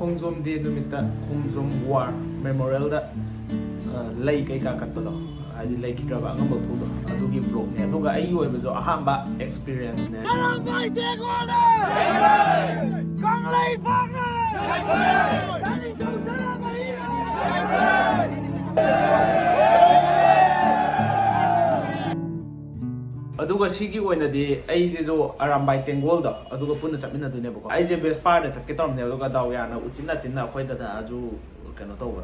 ꯈꯣꯡꯖꯣꯝ ꯗꯦ ꯅꯨꯃꯤꯠꯇ ꯈꯣꯡꯖꯣꯝ ꯋꯥꯔ ꯃꯦꯃꯣꯔꯤꯌꯦꯜꯗ ꯂꯩ ꯀꯩꯀꯥ ꯀꯠꯄꯗꯣ ꯍꯥꯏꯗꯤ ꯂꯩꯈꯤꯗ꯭ꯔꯕ ꯑꯉꯝꯕ ꯊꯧꯗꯣ ꯑꯗꯨꯒꯤ ꯕ꯭ꯂꯣꯛꯅꯦ ꯑꯗꯨꯒ ꯑꯩꯒꯤ ꯑꯣꯏꯕꯁꯨ ꯑꯍꯥꯟꯕ ꯑꯦꯛꯁꯄꯤꯔꯤꯌꯦꯟꯁꯅꯦ ꯑꯗꯨꯒ ꯁꯤꯒꯤ ꯑꯣꯏꯅꯗꯤ ꯑꯩꯁꯤꯁꯨ ꯑꯔꯥꯝꯕꯥꯏ ꯇꯦꯡꯒꯣꯜꯗꯣ ꯑꯗꯨꯒ ꯄꯨꯟꯅ ꯆꯠꯃꯤꯟꯅꯗꯣꯏꯅꯦꯕꯀꯣ ꯑꯩꯁꯦ ꯕꯦꯁꯄꯥꯔꯗ ꯆꯠꯀꯦ ꯇꯧꯔꯝꯅꯦꯕ ꯑꯗꯨꯒ ꯗꯥꯎ ꯌꯥꯅ ꯎꯆꯤꯟ ꯅꯥꯆꯤꯟꯅ ꯑꯩꯈꯣꯏ ꯗꯗꯥꯁꯨ ꯀꯩꯅꯣ ꯇꯧꯕ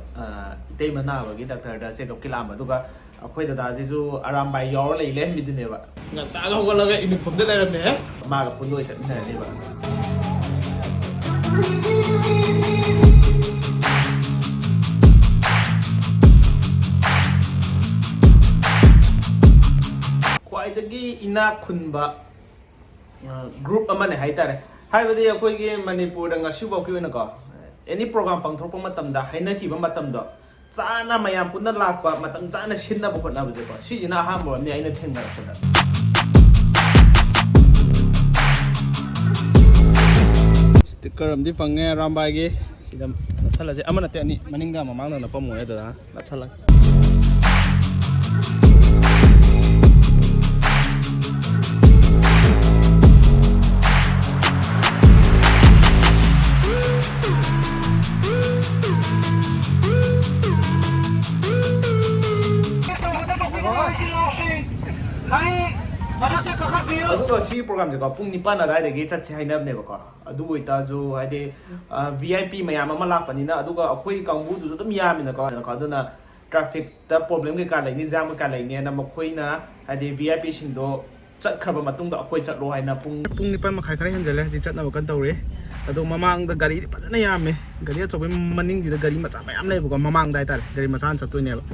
ꯏꯇꯩꯃ ꯅꯥꯕꯒꯤ ꯗꯥꯛꯇꯔꯗ ꯆꯦꯛꯑꯞꯀꯤ ꯂꯥꯛꯑꯝꯕ ꯑꯗꯨꯒ ꯑꯩꯈꯣꯏ ꯗꯗꯥꯁꯤꯁꯨ ꯑꯔꯥꯝꯕꯥꯏ ꯌꯥꯎꯔ ꯂꯩꯔꯝꯃꯤꯗꯨꯅꯦꯕ ꯉꯟꯇꯥꯒ ꯍꯧꯒꯠꯂꯒ ꯌꯨꯅꯤꯐꯣꯔꯝꯗ ꯂꯩꯔꯝꯃꯦ ꯃꯥꯒ ꯄꯨꯟꯅ ꯑꯣꯏ ꯆꯠꯃꯤꯟꯅꯔꯅꯦꯕ ꯈ꯭ꯋꯥꯏꯗꯒꯤ ꯏꯅꯥꯛ ꯈꯨꯟꯕ ꯒ꯭ꯔꯨꯞ ꯑꯃꯅꯦ ꯍꯥꯏꯇꯥꯔꯦ ꯍꯥꯏꯕꯗꯤ ꯑꯩꯈꯣꯏꯒꯤ ꯃꯅꯤꯄꯨꯔꯗ ꯉꯁꯤꯐꯥꯎꯒꯤ ꯑꯣꯏꯅꯀꯣ ꯑꯦꯅꯤ ꯄ꯭ꯔꯣꯒ꯭ꯔꯥꯝ ꯄꯥꯡꯊꯣꯛꯄ ꯃꯇꯝꯗ ꯍꯥꯏꯅꯈꯤꯕ ꯃꯇꯝꯗꯣ ꯆꯥꯅ ꯃꯌꯥꯝ ꯄꯨꯟꯅ ꯂꯥꯛꯄ ꯃꯇꯝ ꯆꯥꯅ ꯁꯤꯟꯅꯕ ꯍꯣꯠꯅꯕꯁꯦꯀꯣ ꯁꯤꯁꯤꯅ ꯑꯍꯥꯟꯕ ꯑꯃꯅꯤ ꯑꯩꯅ ꯊꯦꯡꯅꯔꯛꯄꯗ ꯁ꯭ꯇꯤꯀꯔ ꯑꯃꯗꯤ ꯐꯪꯉꯦ ꯑꯔꯥꯝꯕꯥꯏꯒꯤ ꯁꯤꯗ ꯅꯞꯁꯜꯂꯁꯦ ꯑꯃ ꯅꯠꯇꯦ ꯑꯅꯤ ꯃꯅꯤꯡꯗ ꯃꯃꯥꯡꯗ ꯅꯞꯄꯝꯃꯣꯏ ꯑꯗꯨꯗ ꯅꯞꯁꯜꯂꯒꯦ ꯑꯗꯨꯒ ꯁꯤꯒꯤ ꯄ꯭ꯔꯣꯒ꯭ꯔꯥꯝꯁꯦꯀꯣ ꯄꯨꯡ 9 ꯑꯗꯨꯋꯥꯏꯗꯒꯤ ꯆꯠꯁꯦ ꯍꯥꯏꯅꯕꯅꯦꯕꯀꯣ ꯑꯗꯨ ꯑꯣꯏꯇꯥꯔꯁꯨ ꯍꯥꯏꯗꯤ VIP ꯃꯌꯥꯝ ꯑꯃ ꯂꯥꯛꯄꯅꯤꯅ ꯑꯗꯨꯒ ꯑꯩꯈꯣꯏ ꯀꯥꯡꯕꯨꯗꯨꯁꯨ ꯑꯗꯨꯝ ꯌꯥꯝꯃꯤꯅꯀꯣ ꯑꯗꯨꯅ ꯇ꯭ꯔꯥꯐꯤꯛꯇ ꯄ꯭ꯔꯣꯕ꯭ꯂꯦꯝ ꯀꯩꯀꯥ ꯂꯩꯅꯤ ꯖꯥꯝ ꯀꯩꯀꯥ ꯂꯩꯅꯤꯅ ꯃꯈꯣꯏꯅ ꯍꯥꯏꯗꯤ VIP ꯁꯤꯡꯗꯣ ꯆꯠꯈ꯭ꯔꯕ ꯃꯇꯨꯡꯗ ꯑꯩꯈꯣꯏ ꯆꯠꯂꯣ ꯍꯥꯏꯅ ꯄꯨꯡ 9:30 ꯈꯔ ꯍꯦꯟꯖꯜꯂꯦ ꯍꯧꯖꯤꯛ ꯆꯠꯅꯕ ꯀꯟꯅ ꯇꯧꯔꯤ ꯑꯗꯣ ꯃꯃꯥꯡꯗ ꯒꯥꯔꯤꯗꯤ ꯐꯖꯅ ꯌꯥꯝꯃꯦ ꯒꯥꯔꯤ ꯑꯆꯧꯕꯒꯤ ꯃꯅꯤꯡꯁꯤꯗ ꯒꯥꯔꯤ ꯃꯆꯥ ꯃꯌꯥꯝ ꯂꯩꯌꯦꯕꯀꯣ ꯃꯃꯥꯡꯗ ꯍꯥꯏꯇꯥꯔꯦ ꯒꯥꯔꯤ ꯃꯆꯥꯅ ꯆꯠꯇꯣꯏꯅꯦꯕ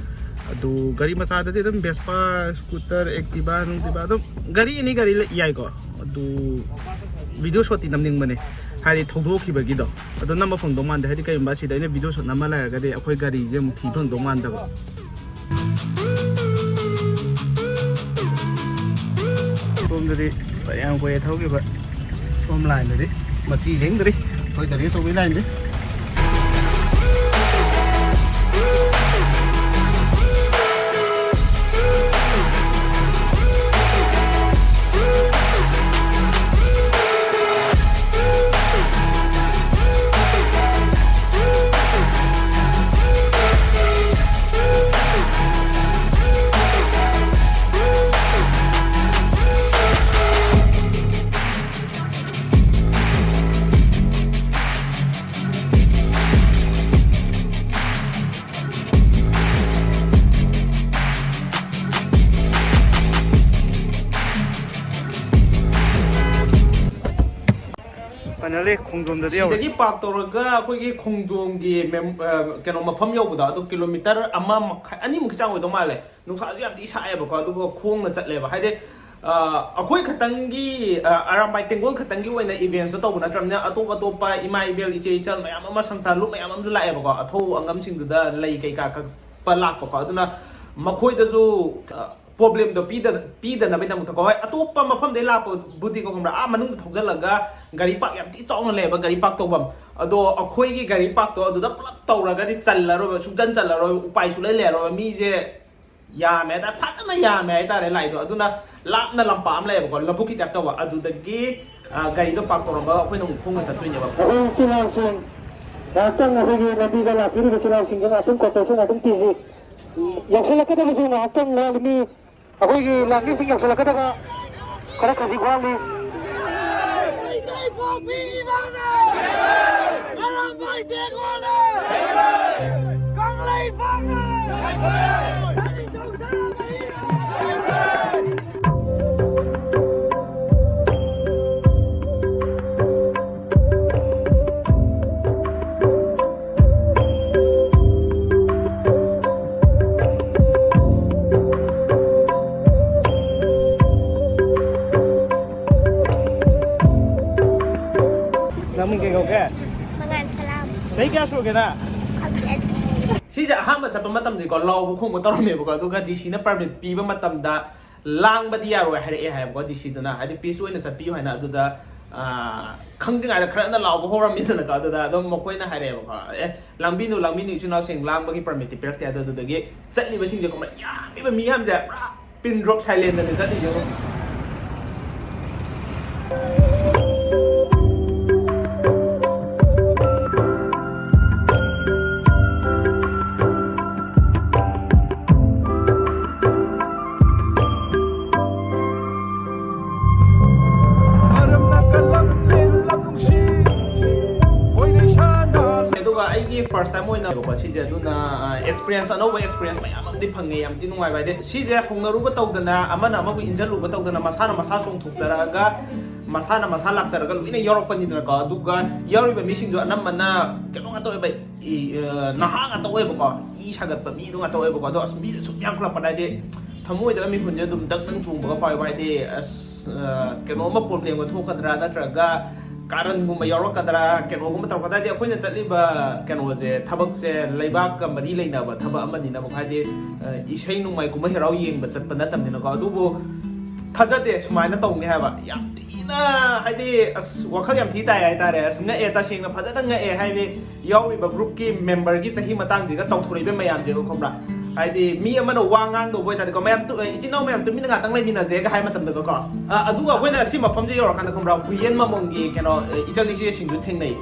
ꯑꯗꯨ ꯒꯥꯔꯤ ꯃꯆꯥꯗꯗꯤ ꯑꯗꯨꯝ ꯕꯦꯁꯄꯥ ꯁ꯭ꯀꯨꯇꯔ ꯑꯦꯛꯇꯤꯚꯥ ꯅꯨꯡꯇꯤꯚꯥ ꯑꯗꯨꯝ ꯒꯥꯔꯤ ꯑꯅꯤ ꯒꯥꯔꯤ ꯌꯥꯏꯀꯣ ꯑꯗꯨ ꯚꯤꯗꯤꯑꯣ ꯁꯣꯠꯇꯤ ꯅꯝꯅꯤꯡꯕꯅꯦ ꯍꯥꯏꯗꯤ ꯊꯧꯗꯣꯛꯈꯤꯕꯒꯤꯗꯣ ꯑꯗꯣ ꯅꯝꯕ ꯐꯪꯗꯧ ꯃꯥꯟꯗꯦ ꯍꯥꯏꯗꯤ ꯀꯩꯒꯨꯝꯕ ꯁꯤꯗ ꯑꯩꯅ ꯚꯤꯗꯤꯑꯣ ꯁꯣꯠ ꯅꯝꯃ ꯂꯩꯔꯒꯗꯤ ꯑꯩꯈꯣꯏ ꯒꯥꯔꯤꯁꯦ ꯑꯃꯨꯛ ꯊꯤ ꯐꯪꯗꯧ ꯃꯥꯟꯗꯕ ꯁꯣꯝꯗꯗꯤ ꯌꯥꯝ ꯀꯨꯏꯔꯦ ꯊꯧꯈꯤꯕ ꯁꯣꯝ ꯂꯥꯏꯟꯗꯗꯤ ꯃꯆꯤ ꯂꯦꯡꯗ꯭ꯔꯤ ꯑꯩꯈꯣꯏ ꯒꯥꯔꯤ ꯑꯆꯧꯕꯒꯤ ꯂꯥꯏꯟꯗꯤ ꯐꯥꯏꯅꯦꯜꯂꯤ ꯈꯣꯡꯖꯣꯝꯗꯗꯤ ꯌꯧꯔꯦ ꯁꯤꯗꯒꯤ ꯄꯥꯛ ꯇꯧꯔꯒ ꯑꯩꯈꯣꯏꯒꯤ ꯈꯣꯡꯖꯣꯝꯒꯤ ꯀꯩꯅꯣ ꯃꯐꯝ ꯌꯧꯕꯗꯣ ꯑꯗꯨ ꯀꯤꯂꯣꯃꯤꯇꯔ 1.5 2ꯃꯨꯛꯀꯤ ꯆꯥꯡ ꯑꯣꯏꯗꯧ ꯃꯥꯜꯂꯦ ꯅꯨꯡꯁꯥꯁꯨ ꯌꯥꯝ ꯊꯤ ꯁꯥꯏꯌꯦꯕꯀꯣ ꯑꯗꯨꯒ ꯈꯣꯡꯅ ꯆꯠꯂꯦꯕ ꯍꯥꯏꯗꯤ ꯑꯩꯈꯣꯏ ꯈꯛꯇꯪꯒꯤ ꯑꯔꯥꯝꯕꯥꯏ ꯇꯦꯡꯒꯣꯜ ꯈꯛꯇꯪꯒꯤ ꯑꯣꯏꯅ ꯏꯚꯦꯟꯠꯁꯇꯣ ꯇꯧꯕ ꯅꯠꯇ꯭ꯔꯕꯅꯤ나 ꯑꯇꯣꯞ ꯑꯇꯣꯞꯄ ꯏꯃꯥ ꯏꯕꯦꯜ ꯏꯆꯦ ꯏꯆꯜ ꯃꯌꯥꯝ ꯑꯃ ꯁꯪꯁꯥꯔ ꯂꯨꯞ ꯃꯌꯥꯝ ꯑꯃꯁꯨ ꯂꯥꯛꯑꯦꯕꯀꯣ ꯑꯊꯧ ꯑꯉꯝꯁꯤꯡꯗꯨꯗ ꯂꯩ ꯀꯩꯀꯥ ꯀꯛꯄ ꯂꯥꯛꯄꯀꯣ ꯑꯗꯨꯅ ꯃꯈꯣꯏꯗꯁꯨ ꯄ꯭ꯔꯣꯕ꯭ꯂꯦꯝꯗꯣ ꯄꯤꯗꯅꯕꯒꯤꯗꯃꯛꯇꯀꯣ ꯍꯣꯏ ꯑꯇꯣꯞꯄ ꯃꯐꯝꯗꯩ ꯂꯥꯛꯄꯕꯨꯗꯤꯀꯣ ꯈꯪꯕ꯭ꯔꯥ ꯃꯅꯨꯡꯗ ꯊꯧꯖꯤꯜꯂꯒ ꯒꯥꯔꯤ ꯄꯥꯛ ꯌꯥꯝ ꯊꯤ ꯆꯥꯎꯅ ꯂꯩꯌꯦꯕ ꯒꯥꯔꯤ ꯄꯥꯛ ꯇꯧꯐꯝ ꯑꯗꯣ ꯑꯩꯈꯣꯏꯒꯤ ꯒꯥꯔꯤ ꯄꯥꯛꯇꯣ ꯑꯗꯨꯗ ꯄꯨꯂꯞ ꯇꯧꯔꯒꯗꯤ ꯆꯜꯂꯔꯣꯏꯕ ꯁꯨꯡꯆꯟ ꯆꯜꯂꯔꯣꯏꯕ ꯎꯄꯥꯏ ꯁꯨꯡꯂꯩ ꯂꯩꯔꯔꯣꯏꯕ ꯃꯤꯁꯦ ꯌꯥꯝꯃꯦ ꯍꯥꯏꯇꯥꯔꯦ ꯐꯖꯅ ꯌꯥꯝꯃꯦ ꯍꯥꯏꯇꯥꯔꯦ ꯂꯥꯛꯏꯗꯣ ꯑꯗꯨꯅ ꯂꯥꯞꯅ ꯂꯝꯄꯥꯛ ꯑꯃ ꯂꯩꯌꯦꯕꯀꯣ ꯂꯧꯕꯨꯛꯀꯤ ꯇꯥꯏꯞ ꯇꯧꯕ ꯑꯗꯨꯗꯒꯤ ꯒꯥꯔꯤꯗꯣ ꯄꯥꯛ ꯇꯧꯔꯝꯕ ꯑꯩꯈꯣꯏꯅ ꯑꯃꯨꯛ ꯈꯣꯡꯅ ꯆꯠꯇꯣꯏꯅꯦꯕ ꯉꯥꯏꯍꯥꯛꯇꯪ ꯑꯩꯈꯣꯏꯒꯤ ꯂꯝꯕꯤꯗ ꯂꯥꯛꯄꯤꯔꯤꯕ ꯆꯤꯜꯍꯥꯎꯁꯤꯡꯁꯦ ꯉꯥꯛꯇꯪ ꯀꯣꯇꯦꯁꯟ ꯉꯥꯛꯇꯪ ꯄꯤꯁꯤ ꯌꯧꯁꯤꯜꯂꯛꯀꯗꯕꯁꯨ ꯉꯥꯏꯍꯥꯛꯇꯪ ꯋꯥꯠꯂꯤ ꯑꯩꯈꯣꯏꯒꯤ ꯂꯥꯟꯃꯤꯁꯤꯡ ꯌꯧꯁꯤꯜꯂꯛꯀꯗꯕ ꯈꯔ ꯈꯖꯤꯛ ꯋꯥꯠꯂꯤ ꯅꯪ ꯀꯩ ꯀꯧꯒꯦ Magan salam. ꯆꯍꯤ ꯀꯌꯥ ꯁꯨꯔꯒꯦꯅ Khabiyat. ꯁꯤꯁꯦ ꯑꯍꯥꯟꯕ ꯆꯠꯄ ꯃꯇꯝꯗꯤꯀꯣ ꯂꯥꯎꯕ ꯈꯣꯡꯕ ꯇꯧꯔꯝꯃꯦꯕꯀꯣ ꯑꯗꯨꯒ ꯗꯤꯁꯤꯅ ꯄꯔꯃꯤꯠ ꯄꯤꯕ ꯃꯇꯝꯗ ꯂꯥꯡꯕꯗꯤ ꯌꯥꯔꯣꯏ ꯍꯥꯏꯔꯛꯑꯦ ꯍꯥꯏꯕꯀꯣ ꯗꯤꯁꯤꯗꯨꯅ ꯍꯥꯏꯗꯤ ꯄꯤꯁ ꯑꯣꯏꯅ ꯆꯠꯄꯤꯌꯨ ꯍꯥꯏꯅ ꯑꯗꯨꯗ ꯈꯪꯗ꯭ꯔꯤꯉꯩꯗ ꯈꯔꯅ ꯂꯥꯎꯕ ꯍꯧꯔꯝꯃꯤꯗꯅꯀꯣ ꯑꯗꯨꯗ ꯑꯗꯨꯝ ꯃꯈꯣꯏꯅ ꯍꯥꯏꯔꯛꯑꯦꯕꯀꯣ ꯂꯥꯡꯕꯤꯅꯨ ꯏꯆꯤꯟ ꯏꯅꯥꯎꯁꯤꯡ ꯂꯥꯡꯕꯒꯤ ꯄꯔꯃꯤꯠꯇꯤ ꯄꯤꯔꯛꯇꯦ ꯑꯗꯨꯗꯒꯤ ꯆꯠꯂꯤꯕꯁꯤꯡꯁꯦ ꯀꯃꯥꯏꯅ ꯌꯥꯝꯃꯤꯕ ꯃꯤꯌꯥꯝꯁꯦ ꯄꯨꯔꯥ ꯄꯤꯟ ꯗ꯭ꯔꯣꯞ ꯁꯥꯏꯂꯦꯟꯗꯅꯦ ꯆꯠꯂꯤꯁꯦ ꯐꯥꯔꯁ ꯇꯥꯏꯝ ꯑꯣꯏꯅꯀꯣ ꯁꯤꯁꯦ ꯑꯗꯨꯅ ꯑꯦꯛꯁꯄꯤꯔꯤꯌꯦꯟꯁ ꯑꯅꯧꯕ ꯑꯦꯛꯁꯄꯤꯔꯤꯌꯦꯟꯁ ꯃꯌꯥꯝ ꯑꯃꯗꯤ ꯐꯪꯉꯦ ꯌꯥꯝ ꯊꯤ ꯅꯨꯡꯉꯥꯏꯕ ꯍꯥꯏꯗꯤ ꯁꯤꯁꯦ ꯍꯧꯅꯔꯨꯕ ꯇꯧꯗꯅ ꯑꯃꯅ ꯑꯃꯕꯨ ꯏꯟꯖꯜꯂꯨꯕ ꯇꯧꯗꯅ ꯃꯁꯥꯅ ꯃꯁꯥ ꯆꯣꯡꯊꯣꯛꯆꯔꯛꯑꯒ ꯃꯁꯥꯅ ꯃꯁꯥ ꯂꯥꯛꯆꯔꯒ ꯂꯣꯏꯅ ꯌꯥꯎꯔꯛꯄꯅꯤꯗꯅꯀꯣ ꯑꯗꯨꯒ ꯌꯥꯎꯔꯤꯕ ꯃꯤꯁꯤꯡꯁꯨ ꯑꯅꯝꯕꯅ ꯀꯩꯅꯣ ꯉꯥꯛꯇ ꯑꯣꯏꯕ ꯅꯍꯥ ꯉꯥꯛꯇ ꯑꯣꯏꯕꯀꯣ ꯏ ꯁꯥꯒꯠꯄ ꯃꯤꯗꯣ ꯉꯥꯛꯇ ꯑꯣꯏꯕꯀꯣ ꯑꯗꯣ ꯑꯁ ꯃꯤꯗꯨ ꯁꯨꯝ ꯌꯥꯝꯈꯠꯂꯛꯄꯗ ꯍꯥꯏꯗꯤ ꯊꯃꯣꯏꯗꯒ ꯃꯤꯍꯨꯟꯁꯦ ꯑꯗꯨꯝ ꯗꯪ ꯆꯣꯡꯕꯒ ꯐꯥꯎꯕ ꯍꯥꯏꯗꯤ ꯑꯁ ꯀꯩꯅꯣꯝꯃ ꯄ꯭ꯔꯣꯕ꯭ꯂꯦꯝꯒ ꯊꯣꯛꯀꯗ꯭ꯔꯥ ꯅꯠꯇ꯭ꯔꯒ ꯀꯥꯔꯟꯒꯨꯝꯕ ꯌꯥꯎꯔꯛꯀꯗ꯭ꯔꯥ ꯀꯩꯅꯣꯒꯨꯝꯕ ꯇꯧꯔꯛꯀꯗ꯭ꯔꯥ ꯍꯥꯏꯗꯤ ꯑꯩꯈꯣꯏꯅ ꯆꯠꯂꯤꯕ ꯀꯩꯅꯣꯁꯦ ꯊꯕꯛꯁꯦ ꯂꯩꯕꯥꯛꯀ ꯃꯔꯤ ꯂꯩꯅꯕ ꯊꯕꯛ ꯑꯃꯅꯤꯅꯀꯣ ꯍꯥꯏꯗꯤ ꯏꯁꯩ ꯅꯣꯡꯃꯥꯏ ꯀꯨꯝꯍꯩ ꯍꯔꯥꯎ ꯌꯦꯡꯕ ꯆꯠꯄ ꯅꯠꯇꯕꯅꯤꯅꯀꯣ ꯑꯗꯨꯕꯨ ꯊꯥꯖꯗꯦ ꯁꯨꯃꯥꯏꯅ ꯇꯧꯅꯤ ꯍꯥꯏꯕ ꯌꯥꯝ ꯊꯤꯅ ꯍꯥꯏꯗꯤ ꯑꯁ ꯋꯥꯈꯜ ꯌꯥꯝ ꯊꯤ ꯇꯥꯏ ꯍꯥꯏꯇꯥꯔꯦ ꯑꯁ ꯉꯛꯑꯦ ꯇꯁꯦꯡꯅ ꯐꯖꯅ ꯉꯛꯑꯦ ꯍꯥꯏꯗꯤ ꯌꯥꯎꯔꯤꯕ ꯒ꯭ꯔꯨꯞꯀꯤ ꯃꯦꯝꯕꯔꯒꯤ ꯆꯍꯤ ꯃꯇꯥꯡꯁꯤꯒ ꯇꯧꯊꯣꯔꯛꯏꯕ ꯃꯌꯥꯝꯁꯦꯀꯣ ꯈꯪꯕ꯭ꯔꯥ ꯍꯥꯏꯗꯤ ꯃꯤ ꯑꯃꯅ ꯋꯥ ꯉꯥꯡꯗꯧꯕ ꯑꯣꯏꯇꯥꯔꯗꯤꯀꯣ ꯃꯌꯥꯝ ꯏꯆꯤꯟ ꯏꯅꯥꯎ ꯃꯌꯥꯝ ꯇꯨꯃꯤꯟꯅ ꯉꯥꯛꯇꯪ ꯂꯩꯃꯤꯟꯅꯁꯦꯒ ꯍꯥꯏ ꯃꯇꯝꯗꯀꯣ ꯑꯗꯨꯒ ꯑꯩꯈꯣꯏꯅ ꯁꯤ ꯃꯐꯝꯁꯦ ꯌꯧꯔꯀꯥꯟꯗ ꯈꯪꯕ꯭ꯔꯥ ꯍꯨꯏꯌꯦꯟ ꯃꯃꯣꯡꯒꯤ ꯀꯩꯅꯣ ꯏꯆꯜ ꯏꯆꯦꯁꯤꯡꯁꯨ ꯊꯦꯡꯅꯩ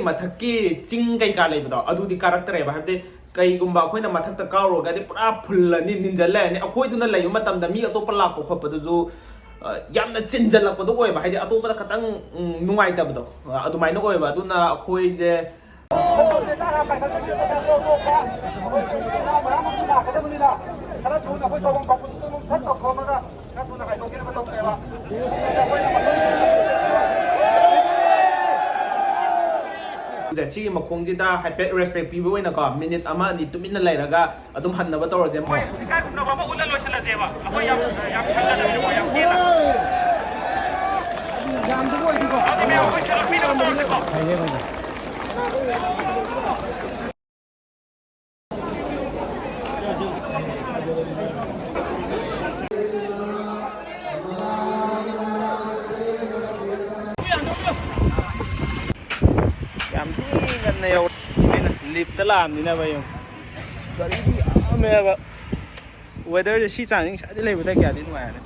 ꯃꯊꯛꯀꯤ ꯆꯤꯡ ꯀꯩꯀꯥ ꯂꯩꯕꯗꯣ ꯑꯗꯨꯗꯤ ꯀꯥꯔꯛꯇ꯭ꯔꯦꯕ ꯍꯥꯏꯕꯗꯤ ꯀꯩꯒꯨꯝꯕ ꯑꯩꯈꯣꯏꯅ ꯃꯊꯛꯇ ꯀꯥꯎꯔꯨꯔꯒꯗꯤ ꯄꯨꯔꯥ ꯐꯨꯜꯂꯅꯤ ꯅꯤꯟꯖꯜ ꯂꯩꯔꯅꯤ ꯑꯩꯈꯣꯏꯗꯨꯅ ꯂꯩꯕ ꯃꯇꯝꯗ ꯃꯤ ꯑꯇꯣꯞꯄ ꯂꯥꯛꯄ ꯈꯣꯠꯄꯗꯨꯁꯨ ꯌꯥꯝꯅ ꯆꯤꯟꯖꯜꯂꯛꯄꯗꯣ ꯑꯣꯏꯕ ꯍꯥꯏꯗꯤ ꯑꯇꯣꯞꯄꯗꯈꯇꯪ ꯅꯨꯡꯉꯥꯏꯇꯕꯗꯣ ꯑꯗꯨꯃꯥꯏꯅ ꯑꯣꯏꯕ ꯑꯗꯨꯅ ꯑꯩꯈꯣꯏꯁꯦ ꯁꯤꯒꯤ ꯃꯈꯣꯡꯁꯤꯗ ꯍꯥꯏꯐꯦꯠ ꯔꯦꯁꯄꯦꯛ ꯄꯤꯕ ꯑꯣꯏꯅꯀꯣ ꯃꯤꯅꯤꯠ ꯑꯃ ꯑꯅꯤ ꯇꯨꯃꯤꯟꯅ ꯂꯩꯔꯒ ꯑꯗꯨꯝ ꯍꯟꯅꯕ ꯇꯧꯔꯁꯦ ꯍꯣꯏ ꯏꯀꯥꯏ ꯈꯨꯝꯅꯕ ꯑꯃ ꯎꯠꯂ ꯂꯣꯏꯁꯤꯜꯂꯁꯦꯕ ꯑꯩꯈꯣꯏ ꯌꯥꯝ ꯈꯜꯂꯗꯕꯅꯦꯀꯣ ꯌꯥꯝ ꯊꯤꯅ ꯌꯥꯝꯗꯕ ꯑꯣꯏꯗꯤꯀꯣ ꯑꯩꯈꯣꯏ ꯁꯦꯜꯐꯤꯗ ꯇꯧꯔꯁꯦꯀꯣ ꯌꯥꯝ ꯊꯤ ꯉꯟꯅ ꯌꯧꯔꯦ ꯑꯩꯅ ꯂꯤꯞꯇ ꯂꯥꯛꯑꯕꯅꯤꯅꯕ ꯌꯦꯡꯉꯨ ꯒꯥꯔꯤꯗꯤ ꯌꯥꯝꯃꯦꯕ ꯋꯦꯗꯔꯁꯦ ꯁꯤ ꯆꯥꯡꯁꯤ ꯉꯁꯥꯏꯗꯤ ꯂꯩꯕꯗ ꯀꯌꯥꯗꯤ ꯅꯨꯡꯉꯥꯏꯔꯦ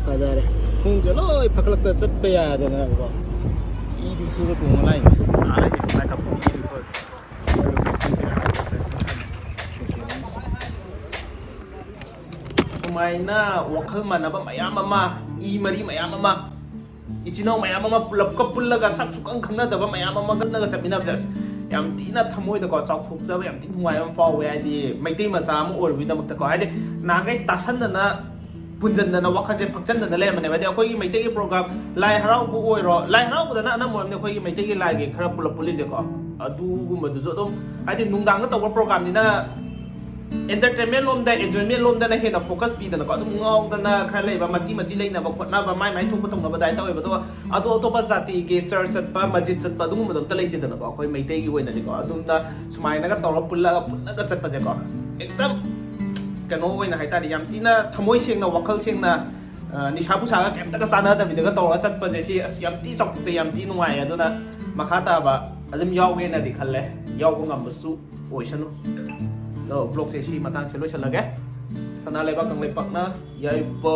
ꯐꯖꯔꯦ ꯈꯣꯡꯁꯦ ꯂꯣꯏ ꯐꯒꯠꯂꯛꯇ ꯆꯠꯄ ꯌꯥꯗꯅꯀꯣ ꯏꯗꯤ ꯁꯨꯔ ꯇꯣꯡꯉ ꯂꯥꯛꯏꯅꯦ ꯁꯨꯃꯥꯏꯅ ꯋꯥꯈꯜ ꯃꯥꯟꯅꯕ ꯃꯌꯥꯝ ꯑꯃ ꯏ ꯃꯔꯤ ꯃꯌꯥꯝ ꯑꯃ ꯏꯆꯤꯟ ꯏꯅꯥꯎ ꯃꯌꯥꯝ ꯑꯃ ꯄꯨꯜꯂꯞꯀ ꯄꯨꯜꯂꯒ ꯁꯛ ꯁꯨꯛꯈꯪ ꯈꯪꯅꯗꯕ ꯃꯌꯥꯝ ꯑꯃ ꯒꯠꯅꯒ ꯆꯠꯃꯤꯟꯅꯕꯁꯦ ꯑꯁ ꯌꯥꯝ ꯊꯤꯅ ꯊꯃꯣꯏꯗꯀꯣ ꯆꯥꯎꯊꯣꯛꯆꯕ ꯌꯥꯝ ꯊꯤꯅ ꯅꯨꯡꯉꯥꯏꯕ ꯑꯃ ꯐꯥꯎꯋꯦ ꯍꯥꯏꯗꯤ ꯃꯩꯇꯩ ꯃꯆꯥ ꯑꯃ ꯑꯣꯏꯔꯨꯕꯒꯤꯗꯃꯛꯇꯀꯣ ꯍꯥꯏꯗꯤ ꯅꯍꯥꯟꯈꯩ ꯇꯥꯁꯟꯗꯅ ꯄꯨꯟꯖꯟꯗꯅ ꯋꯥꯈꯜꯁꯦ ꯐꯛꯆꯟꯗꯅ ꯂꯩꯔꯝꯕꯅꯦꯕ ꯍꯥꯏꯗꯤ ꯑꯩꯈꯣꯏꯒꯤ ꯃꯩꯇꯩꯒꯤ ꯄ꯭ꯔꯣꯒ꯭ꯔꯥꯝ ꯂꯥꯏ ꯍꯔꯥꯎꯕ ꯑꯣꯏꯔꯣ ꯂꯥꯏ ꯍꯔꯥꯎꯕꯗꯅ ꯑꯅꯝꯕꯅꯤ ꯑꯩꯈꯣꯏꯒꯤ ꯃꯩꯇꯩꯒꯤ ꯂꯥꯏꯒꯤ ꯈꯔ ꯄꯨꯜꯂꯞ ꯄꯨꯜꯂꯤꯁꯦꯀꯣ ꯑꯗꯨꯒꯨꯝꯕꯗꯨꯁꯨ ꯑꯗꯨꯝ ꯍꯥꯏꯗꯤ ꯅꯨꯡꯗꯥꯡꯗ ꯇꯧꯕ ꯄ꯭ꯔꯣꯒ꯭ꯔꯥꯝꯅꯤꯅ ꯑꯦꯟꯇꯔꯇꯦꯟꯃꯦꯟ ꯂꯣꯝꯗ ꯑꯦꯟꯖꯣꯏꯃꯦꯟ ꯂꯣꯝꯗꯅ ꯍꯦꯟꯅ ꯐꯣꯀꯁ ꯄꯤꯗꯅꯀꯣ ꯑꯗꯨꯝ ꯉꯥꯎꯗꯅ ꯈꯔ ꯂꯩꯕ ꯃꯆꯤ ꯂꯩꯅꯕ ꯈꯣꯠꯅꯕ ꯃꯥꯏ ꯊꯣꯛꯄ ꯇꯧꯅꯕ ꯑꯗꯨꯃꯥꯏꯅ ꯇꯧꯋꯦꯕ ꯑꯗꯨꯒ ꯑꯇꯣꯞꯄ ꯖꯥꯇꯤꯒꯤ ꯆꯔꯆ ꯆꯠꯄ ꯃꯁꯖꯤꯠ ꯆꯠꯄ ꯑꯗꯨꯒꯨꯝꯕꯗꯣ ꯑꯝꯇ ꯂꯩꯇꯦꯗꯅꯀꯣ ꯑꯩꯈꯣꯏ ꯃꯩꯇꯩꯒꯤ ꯑꯣꯏꯅꯗꯤꯀꯣ ꯑꯗꯨꯝꯅ ꯁꯨꯃꯥꯏꯅꯒ ꯇꯧꯔ ꯄꯨꯜꯂꯒ ꯆꯠꯄꯁꯦꯀꯣ ꯑꯦꯛꯗꯝ ꯀꯩꯅꯣ ꯑꯣꯏꯅ ꯍꯥꯏꯇꯥꯔꯦ ꯌꯥꯝ ꯊꯤꯅ ꯊꯃꯣꯏ ꯁꯦꯡꯅ ꯋꯥꯈꯜ ꯁꯦꯡꯅ ꯅꯤꯁꯥ ꯄꯨꯁꯥꯒ ꯀꯩꯝꯇꯒ ꯆꯥꯟꯅꯗꯕꯤꯗꯒ ꯇꯧꯔꯒ ꯆꯠꯄꯁꯦ ꯁꯤ ꯑꯁ ꯌꯥꯝ ꯊꯤ ꯆꯥꯎꯊꯣꯛꯆꯩ ꯌꯥꯝ ꯊꯤ ꯅꯨꯡꯉꯥꯏꯌꯦ ꯑꯗꯨꯅ ꯃꯈꯥ ꯇꯥꯕ ꯑꯗꯨꯝ ꯌꯥꯎꯒꯦꯅꯗꯤ ꯈꯜꯂꯦ ꯌꯥꯎꯕ ꯉꯝꯕꯁꯨ ꯑꯣꯏꯁꯅꯨ ꯕ꯭ꯂꯣꯛꯁꯦ ꯁꯤ ꯃꯇꯥꯡꯁꯦ ꯂꯣꯏꯁꯤꯜꯂꯒꯦ ꯁꯅꯥ ꯂꯩꯕꯥꯛ ꯀꯪꯂꯩꯄꯥꯛꯅ ꯌꯥꯏꯐ